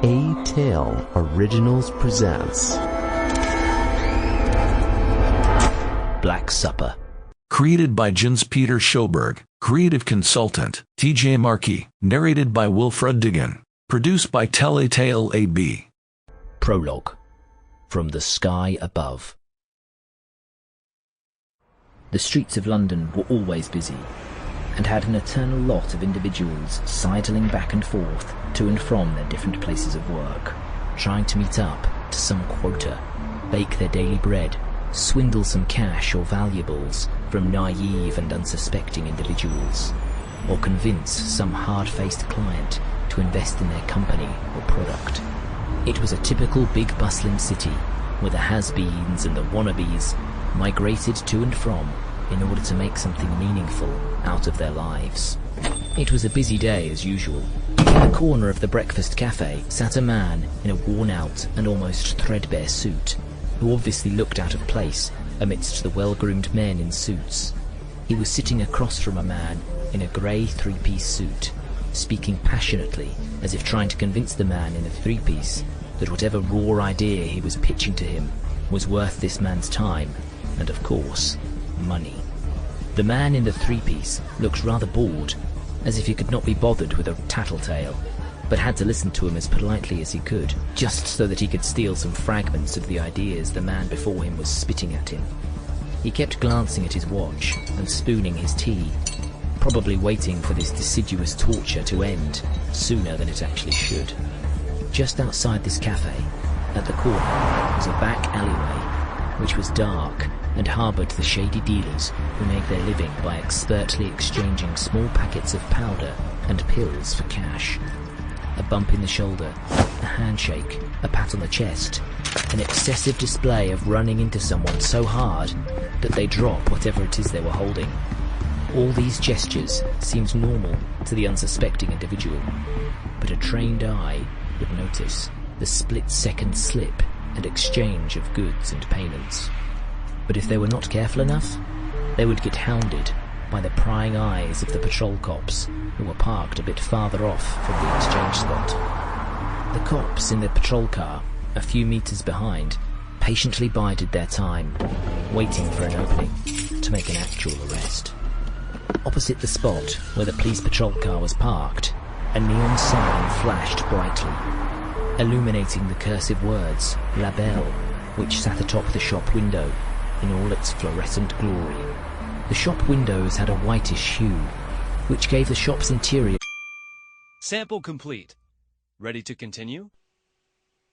A Tale Originals presents Black Supper. Created by Jens-Peter Sjoberg, creative consultant, TJ Marquis, narrated by Wilfred Duggan, produced by Telltale AB. Prologue. From the Sky Above. The streets of London were always busy, and had an eternal lot of individuals sidling back and forth to and from their different places of work, trying to meet up to some quota, bake their daily bread, swindle some cash or valuables from naive and unsuspecting individuals, or convince some hard-faced client to invest in their company or product. It was a typical big bustling city where the has-beens and the wannabes migrated to and from in order to make something meaningful out of their lives. It was a busy day as usual. In the corner of the breakfast cafe sat a man in a worn-out and almost threadbare suit, who obviously looked out of place amidst the well-groomed men in suits. He was sitting across from a man in a grey three-piece suit, speaking passionately as if trying to convince the man in the three-piece that whatever raw idea he was pitching to him was worth this man's time and, of course, money. The man in the three-piece looked rather bored, as if he could not be bothered with a tattletale, but had to listen to him as politely as he could, just so that he could steal some fragments of the ideas the man before him was spitting at him. He kept glancing at his watch and spooning his tea, probably waiting for this deciduous torture to end sooner than it actually should. Just outside this cafe, at the corner, was a back alleyway, which was dark and harboured the shady dealers who made their living by expertly exchanging small packets of powder and pills for cash. A bump in the shoulder, a handshake, a pat on the chest, an excessive display of running into someone so hard that they drop whatever it is they were holding. All these gestures seemed normal to the unsuspecting individual, but a trained eye would notice the split-second slip and exchange of goods and payments. But if they were not careful enough, they would get hounded by the prying eyes of the patrol cops who were parked a bit farther off from the exchange spot. The cops in the patrol car, a few meters behind, patiently bided their time, waiting for an opening to make an actual arrest. Opposite the spot where the police patrol car was parked, a neon sign flashed brightly, illuminating the cursive words La Belle, which sat atop the shop window in all its fluorescent glory. The shop windows had a whitish hue, which gave the shop's interior... Sample complete. Ready to continue?